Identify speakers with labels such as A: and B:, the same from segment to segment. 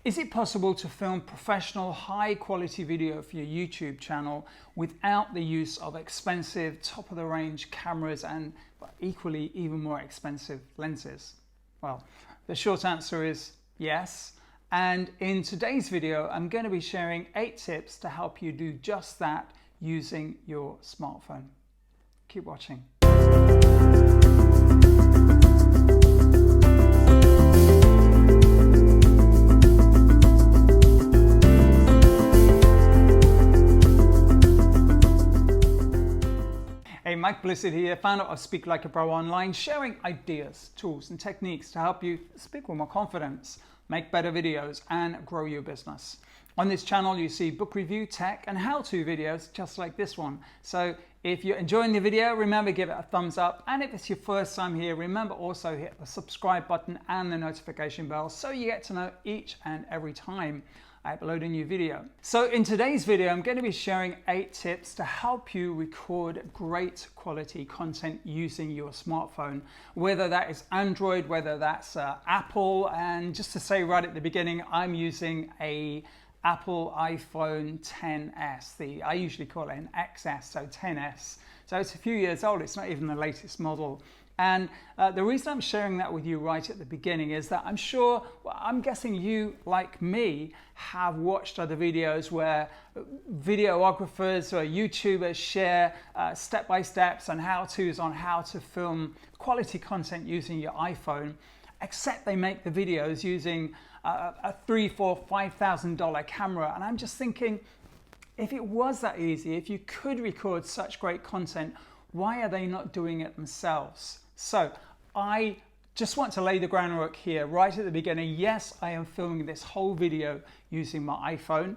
A: Is it possible to film professional, high-quality video for your YouTube channel without the use of expensive, top-of-the-range cameras and equally even more expensive lenses? Well, the short answer is yes. And in today's video, I'm going to be sharing 8 tips to help you do just that using your smartphone. Keep watching. Hey, Mike Blissett here, founder of Speak Like a Pro Online, sharing ideas, tools and techniques to help you speak with more confidence, make better videos and grow your business. On this channel you see book review, tech and how-to videos just like this one. So if you're enjoying the video, remember give it a thumbs up, and if it's your first time here, remember also hit the subscribe button and the notification bell so you get to know each and every time I upload a new video. So in today's video, I'm going to be sharing 8 tips to help you record great quality content using your smartphone, whether that is Android, whether that's Apple. And just to say right at the beginning, I'm using a Apple iPhone XS. I usually call it an XS, so XS. So it's a few years old. It's not even the latest model. And the reason I'm sharing that with you right at the beginning is that I'm guessing you, like me, have watched other videos where videographers or YouTubers share step-by-steps and how-tos on how to film quality content using your iPhone, except they make the videos using a $3,000, $4,000, $5,000 camera. And I'm just thinking, if it was that easy, if you could record such great content, why are they not doing it themselves? So I just want to lay the groundwork here right at the beginning. Yes, I am filming this whole video using my iPhone.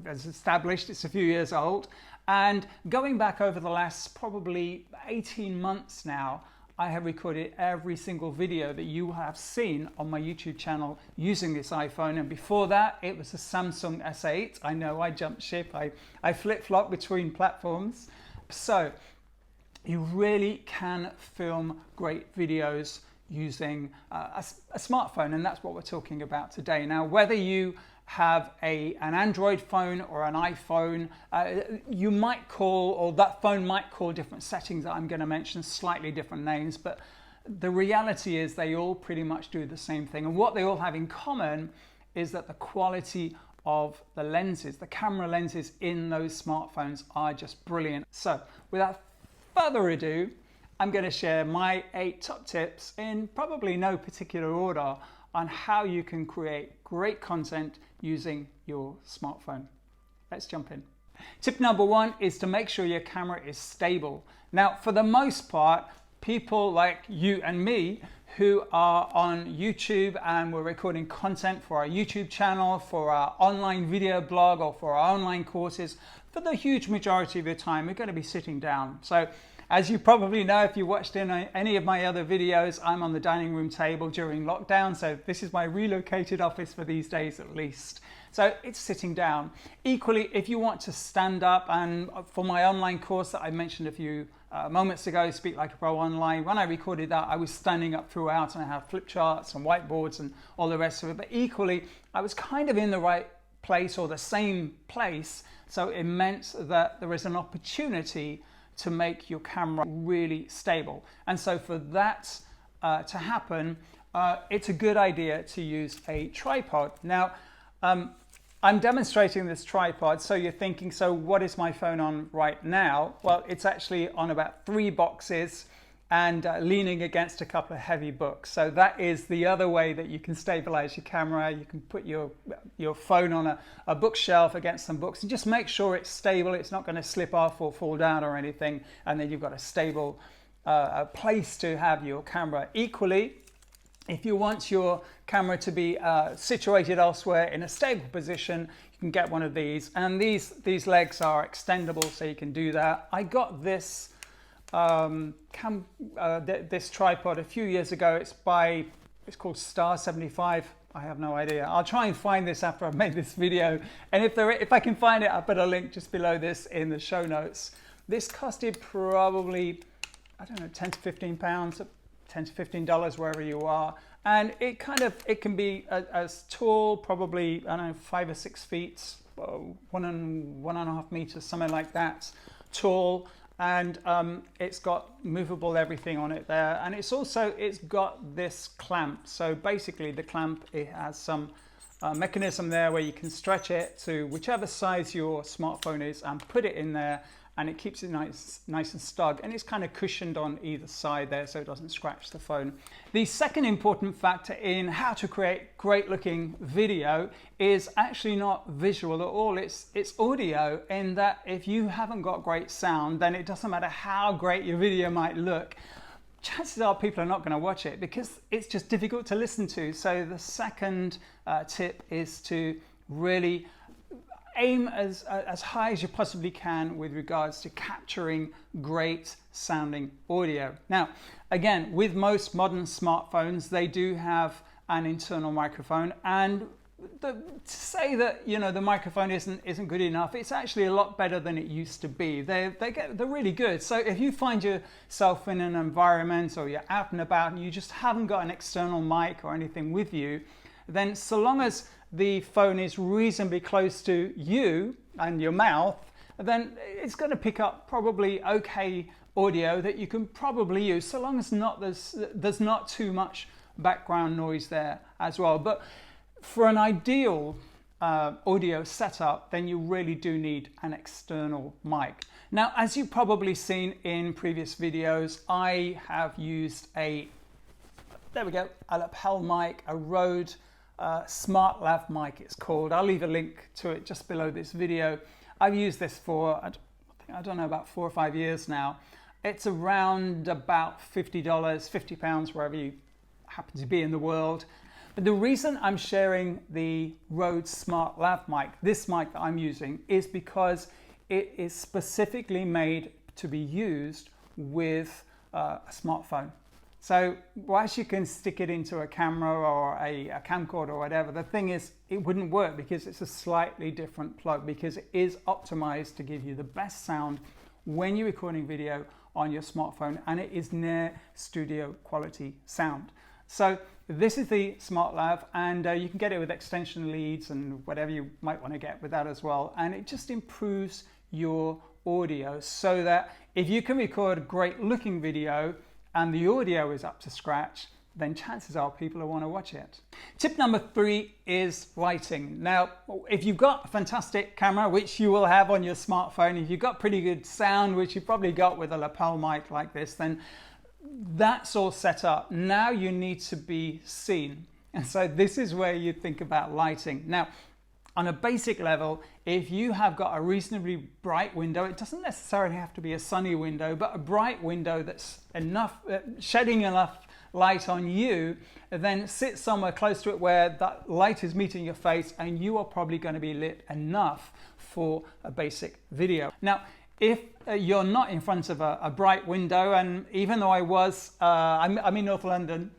A: As established, it's a few years old. And going back over the last probably 18 months now, I have recorded every single video that you have seen on my YouTube channel using this iPhone. And before that, it was a Samsung S8. I know I jumped ship. I flip-flop between platforms. So you really can film great videos using a smartphone, and that's what we're talking about today. Now, whether you have an Android phone or an iPhone, you might call, or that phone might call different settings that I'm going to mention slightly different names, but the reality is they all pretty much do the same thing. And what they all have in common is that the quality of the lenses, the camera lenses in those smartphones are just brilliant. So without further ado, I'm going to share my 8 top tips in probably no particular order on how you can create great content using your smartphone. Let's jump in. Tip number 1 is to make sure your camera is stable. Now, for the most part, people like you and me who are on YouTube and we're recording content for our YouTube channel, for our online video blog, or for our online courses, for the huge majority of the time, we're going to be sitting down. So as you probably know, if you watched any of my other videos, I'm on the dining room table during lockdown. So this is my relocated office for these days at least. So it's sitting down. Equally, if you want to stand up, and for my online course that I mentioned a few moments ago, Speak Like a Pro Online, when I recorded that, I was standing up throughout and I have flip charts and whiteboards and all the rest of it. But equally, I was kind of in the right place or the same place. So it meant that there is an opportunity to make your camera really stable. And so for that to happen, it's a good idea to use a tripod. Now, I'm demonstrating this tripod, so you're thinking, so what is my phone on right now? Well, it's actually on about 3 boxes and leaning against a couple of heavy books. So that is the other way that you can stabilize your camera. You can put your phone on a bookshelf against some books and just make sure it's stable. It's not going to slip off or fall down or anything. And then you've got a stable place to have your camera. Equally, if you want your camera to be situated elsewhere in a stable position, you can get one of these. And these legs are extendable, so you can do that. I got this this tripod a few years ago. It's called Star 75. I have no idea. I'll try and find this after I've made this video, and if I can find it, I'll put a link just below this in the show notes. This costed probably, I don't know, 10 to 15 pounds, $10 to $15 wherever you are. And it can be as tall, probably, I don't know, 5 or 6 feet, 1.5 meters, something like that, tall. And it's got movable everything on it there. And it's got this clamp. So basically the clamp, it has some mechanism there where you can stretch it to whichever size your smartphone is and put it in there, and it keeps it nice and snug, and it's kind of cushioned on either side there so it doesn't scratch the phone. The second important factor in how to create great looking video is actually not visual at all, it's audio, in that if you haven't got great sound, then it doesn't matter how great your video might look, chances are people are not going to watch it because it's just difficult to listen to. So the second tip is to really aim as high as you possibly can with regards to capturing great sounding audio. Now, again, with most modern smartphones, they do have an internal microphone, and to say that, you know, the microphone isn't good enough, it's actually a lot better than it used to be. They're really good. So if you find yourself in an environment or you're out and about and you just haven't got an external mic or anything with you, then so long as the phone is reasonably close to you and your mouth, then it's going to pick up probably okay audio that you can probably use, so long as there's not too much background noise there as well. But for an ideal audio setup, then you really do need an external mic. Now, as you've probably seen in previous videos, I have used a lapel mic, a Rode Smart Lav mic it's called. I'll leave a link to it just below this video. I've used this for, I don't know, about 4 or 5 years now. It's around about $50, £50, wherever you happen to be in the world. But the reason I'm sharing the Rode Smart Lav mic, this mic that I'm using, is because it is specifically made to be used with a smartphone. So whilst you can stick it into a camera or a camcorder or whatever, the thing is it wouldn't work because it's a slightly different plug, because it is optimized to give you the best sound when you're recording video on your smartphone, and it is near studio quality sound. So this is the Smart Lav, and you can get it with extension leads and whatever you might want to get with that as well. And it just improves your audio so that if you can record a great looking video and the audio is up to scratch, then chances are people will want to watch it. Tip number 3 is lighting. Now, if you've got a fantastic camera, which you will have on your smartphone, if you've got pretty good sound, which you've probably got with a lapel mic like this, then that's all set up. Now you need to be seen. And so this is where you think about lighting. Now, on a basic level, if you have got a reasonably bright window, it doesn't necessarily have to be a sunny window, but a bright window that's shedding enough light on you, then sit somewhere close to it where that light is meeting your face, and you are probably going to be lit enough for a basic video. Now, if you're not in front of a bright window, and even though I was, I'm in North London,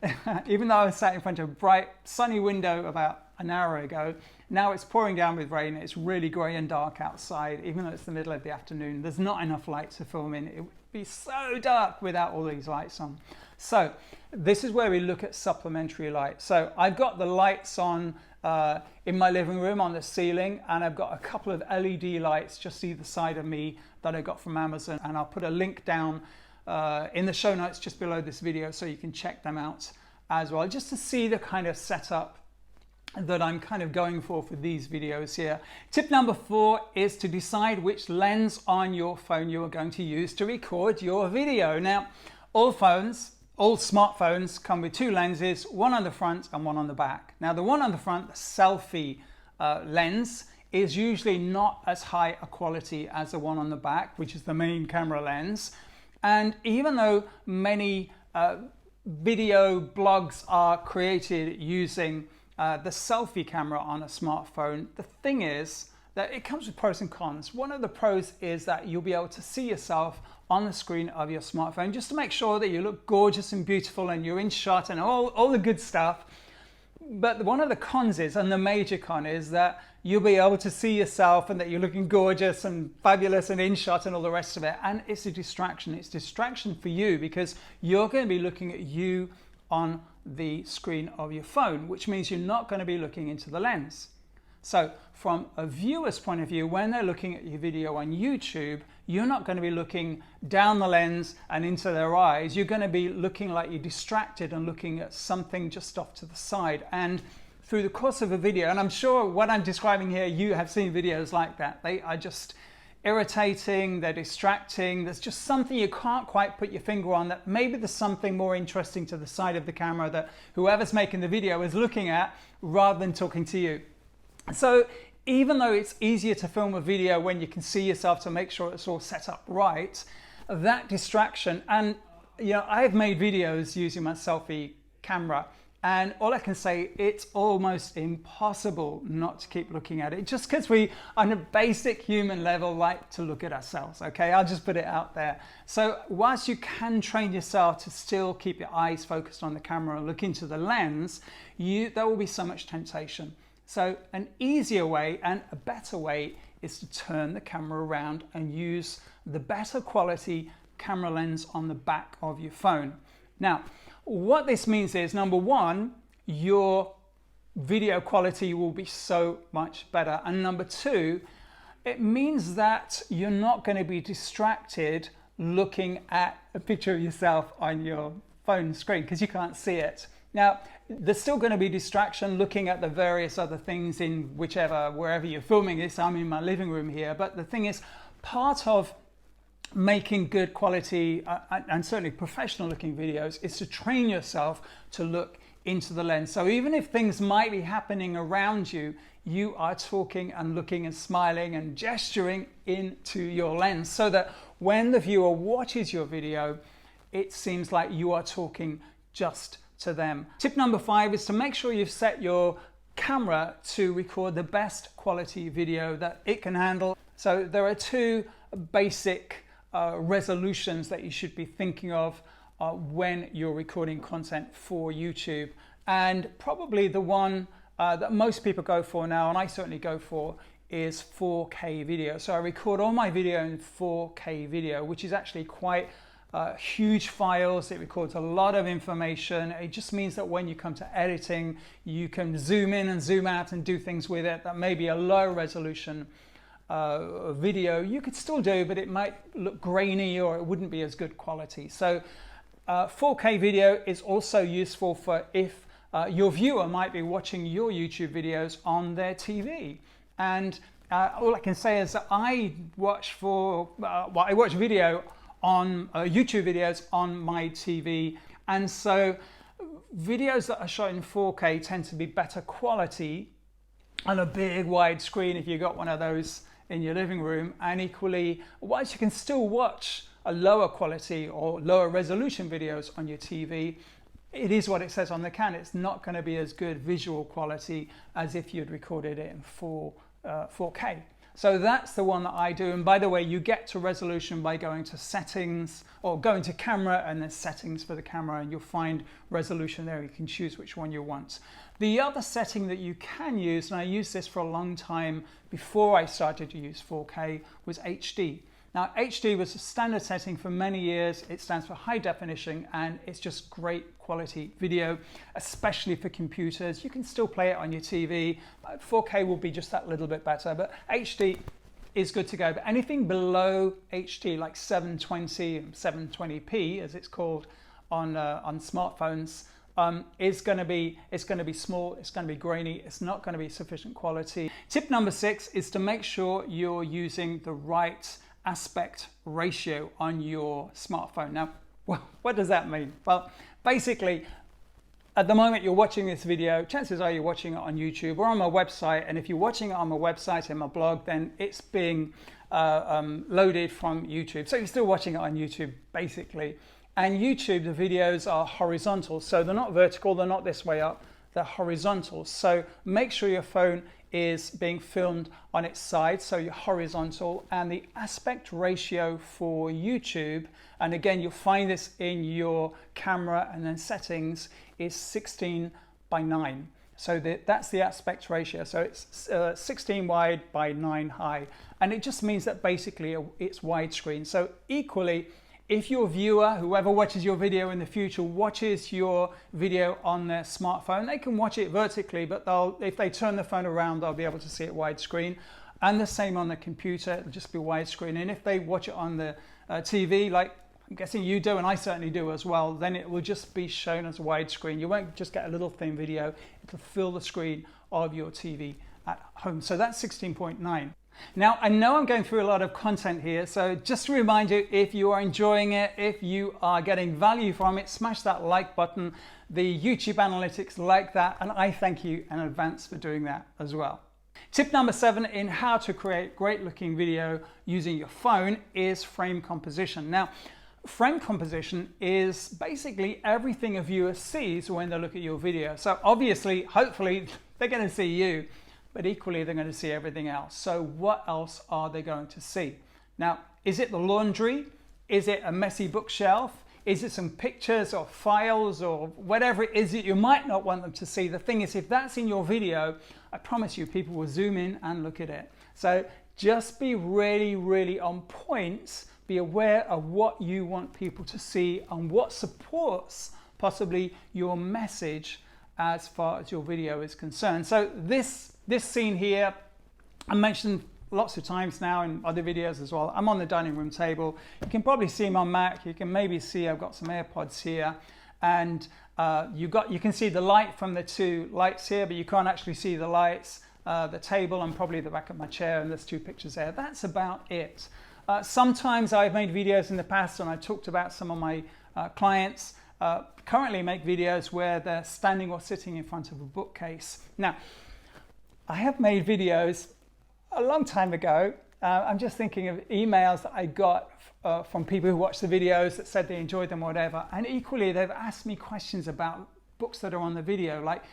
A: even though I was sat in front of a bright sunny window about an hour ago, now it's pouring down with rain, it's really grey and dark outside, even though it's the middle of the afternoon, there's not enough light to film in. It would be so dark without all these lights on. So this is where we look at supplementary light. So I've got the lights on in my living room on the ceiling, and I've got a couple of LED lights just either side of me that I got from Amazon, and I'll put a link down in the show notes just below this video so you can check them out as well, just to see the kind of setup that I'm kind of going for these videos here. Tip number 4 is to decide which lens on your phone you are going to use to record your video. Now, all smartphones come with 2 lenses, one on the front and one on the back. Now, the one on the front, the selfie lens, is usually not as high a quality as the one on the back, which is the main camera lens. And even though many video blogs are created using the selfie camera on a smartphone, the thing is that it comes with pros and cons. One of the pros is that you'll be able to see yourself on the screen of your smartphone just to make sure that you look gorgeous and beautiful and you're in shot and all the good stuff. But one of the cons is, and the major con is, that you'll be able to see yourself and that you're looking gorgeous and fabulous and in shot and all the rest of it. And it's a distraction. It's distraction for you because you're going to be looking at you on the screen of your phone, which means you're not going to be looking into the lens. So from a viewer's point of view, when they're looking at your video on YouTube, you're not going to be looking down the lens and into their eyes. You're going to be looking like you're distracted and looking at something just off to the side. And through the course of a video, and I'm sure what I'm describing here, you have seen videos like that. They are just irritating, they're distracting. There's just something you can't quite put your finger on, that maybe there's something more interesting to the side of the camera that whoever's making the video is looking at rather than talking to you. So even though it's easier to film a video when you can see yourself to make sure it's all set up right, that distraction, and I've made videos using my selfie camera, and all I can say, it's almost impossible not to keep looking at it, just because we, on a basic human level, like to look at ourselves, okay? I'll just put it out there. So whilst you can train yourself to still keep your eyes focused on the camera and look into the lens, there will be so much temptation. So an easier way and a better way is to turn the camera around and use the better quality camera lens on the back of your phone. Now, what this means is, number one, your video quality will be so much better. And number two, it means that you're not going to be distracted looking at a picture of yourself on your phone screen because you can't see it. Now, there's still going to be distraction looking at the various other things in wherever you're filming this. I'm in my living room here, but the thing is, part of making good quality and certainly professional looking videos is to train yourself to look into the lens. So even if things might be happening around you, you are talking and looking and smiling and gesturing into your lens, so that when the viewer watches your video, it seems like you are talking just to them. Tip number 5 is to make sure you've set your camera to record the best quality video that it can handle. So there are two basic resolutions that you should be thinking of when you're recording content for YouTube. And probably the one that most people go for now, and I certainly go for, is 4K video. So I record all my video in 4K video, which is actually quite huge files. It records a lot of information. It just means that when you come to editing, you can zoom in and zoom out and do things with it that maybe a low resolution video you could still do, but it might look grainy or it wouldn't be as good quality. So 4K video is also useful for if your viewer might be watching your YouTube videos on their TV. And all I can say is that I watch video on YouTube videos on my TV, and so videos that are shot in 4K tend to be better quality on a big wide screen if you got one of those in your living room. And equally, whilst you can still watch a lower quality or lower resolution videos on your TV, it is what it says on the can. It's not going to be as good visual quality as if you'd recorded it in 4K. So that's the one that I do. And by the way, you get to resolution by going to settings, or going to camera and then settings for the camera, and you'll find resolution there. You can choose which one you want. The other setting that you can use, and I used this for a long time before I started to use 4K, was HD. Now, HD was a standard setting for many years. It stands for high definition, and it's just great quality video, especially for computers. You can still play it on your TV. 4K will be just that little bit better, but HD is good to go. But anything below HD, like 720 and 720p, as it's called on smartphones, it's going to be small, it's going to be grainy, it's not going to be sufficient quality. Tip number 6 is to make sure you're using the right aspect ratio on your smartphone. Now, what does that mean? Well, basically, at the moment you're watching this video, chances are you're watching it on YouTube or on my website, and if you're watching it on my website and my blog, then it's being loaded from YouTube. So you're still watching it on YouTube, basically. And YouTube, the videos are horizontal, so they're not vertical, they're not this way up, they're horizontal. So make sure your phone is being filmed on its side, so you're horizontal. And the aspect ratio for YouTube, and again you'll find this in your camera and then settings, is 16:9. So that's the aspect ratio. So it's 16 wide by 9 high, and it just means that basically it's widescreen. So equally, If your viewer, whoever watches your video in the future, watches your video on their smartphone, they can watch it vertically, but if they turn the phone around, they'll be able to see it widescreen. And the same on the computer, it'll just be widescreen. And if they watch it on the TV, like I'm guessing you do, and I certainly do as well, then it will just be shown as widescreen. You won't just get a little thin video, it'll fill the screen of your TV at home. So that's 16.9. Now, I know I'm going through a lot of content here, so just to remind you, if you are enjoying it, if you are getting value from it, smash that like button. The YouTube analytics like that, and I thank you in advance for doing that as well. Tip number 7 in how to create great looking video using your phone is frame composition. Now, frame composition is basically everything a viewer sees when they look at your video. So obviously, hopefully, they're going to see you, but equally they're going to see everything else. So what else are they going to see? Now, is it the laundry? Is it a messy bookshelf? Is it some pictures or files or whatever it is that you might not want them to see? The thing is, if that's in your video, I promise you people will zoom in and look at it. So just be really, really on point. Be aware of what you want people to see and what supports possibly your message as far as your video is concerned. So this scene here, I mentioned lots of times now in other videos as well. I'm on the dining room table. You can probably see my Mac. You can maybe see I've got some AirPods here, and you can see the light from the 2 lights here, but you can't actually see the lights, the table, and probably the back of my chair, and there's 2 pictures there. That's about it. Sometimes I've made videos in the past, and I talked about some of my clients currently make videos where they're standing or sitting in front of a bookcase. Now, I have made videos a long time ago. I'm just thinking of emails that I got from people who watched the videos that said they enjoyed them or whatever. And equally, they've asked me questions about books that are on the video. Like,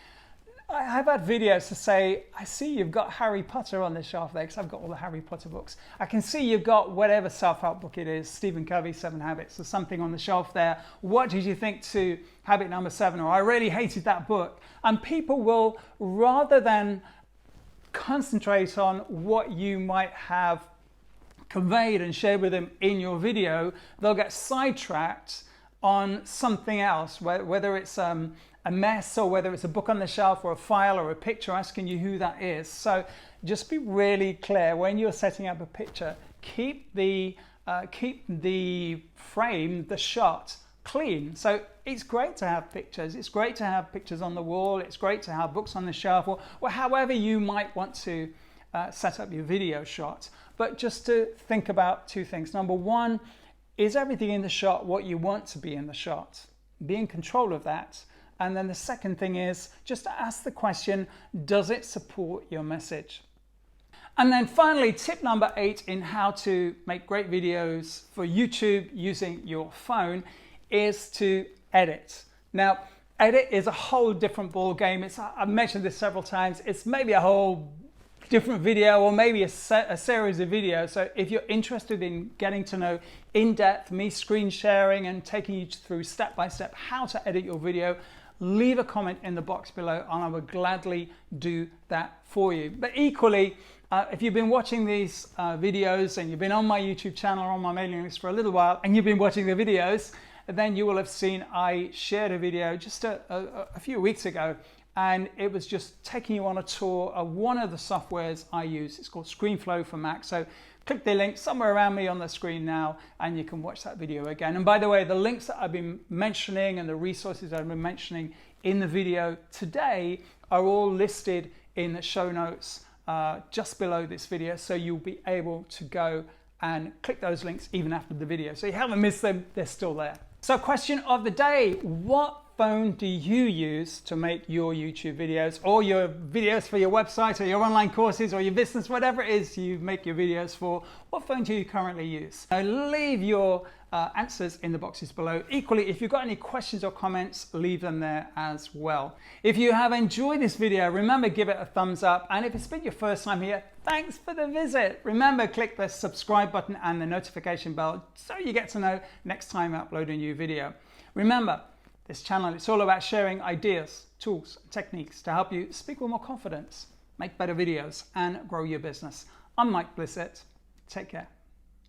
A: I've had videos to say, I see you've got Harry Potter on the shelf there, because I've got all the Harry Potter books. I can see you've got whatever self-help book it is, Stephen Covey's 7 Habits or something on the shelf there. What did you think to habit number 7? Or I really hated that book. And people will, rather than concentrate on what you might have conveyed and shared with them in your video, they'll get sidetracked on something else, whether it's a mess or whether it's a book on the shelf or a file or a picture asking you who that is. So just be really clear when you're setting up a picture. Keep the frame, the shot, clean. So it's great to have pictures. It's great to have pictures on the wall. It's great to have books on the shelf, or however you might want to set up your video shot. But just to think about 2 things. Number 1, is everything in the shot what you want to be in the shot? Be in control of that. And then the second thing is just to ask the question, does it support your message? And then finally, tip number 8 in how to make great videos for YouTube using your phone is to edit. Now, edit is a whole different ball game. I've mentioned this several times. It's maybe a whole different video or maybe a series of videos. So if you're interested in getting to know in depth me screen sharing and taking you through step by step how to edit your video, leave a comment in the box below and I will gladly do that for you. But equally, if you've been watching these videos and you've been on my YouTube channel or on my mailing list for a little while and you've been watching the videos, then you will have seen I shared a video just a few weeks ago, and it was just taking you on a tour of one of the softwares I use. It's called ScreenFlow for Mac. So click the link somewhere around me on the screen now and you can watch that video again. And by the way, the links that I've been mentioning and the resources I've been mentioning in the video today are all listed in the show notes just below this video, so you'll be able to go and click those links even after the video. So you haven't missed them, they're still there. So question of the day, what phone do you use to make your YouTube videos or your videos for your website or your online courses or your business, whatever it is you make your videos for? What phone do you currently use? Now leave your answers in the boxes below. Equally, if you've got any questions or comments, leave them there as well. If you have enjoyed this video, remember, give it a thumbs up. And if it's been your first time here, thanks for the visit. Remember, click the subscribe button and the notification bell so you get to know next time I upload a new video. Remember, this channel, it's all about sharing ideas, tools, and techniques to help you speak with more confidence, make better videos, and grow your business. I'm Blissett. Take care.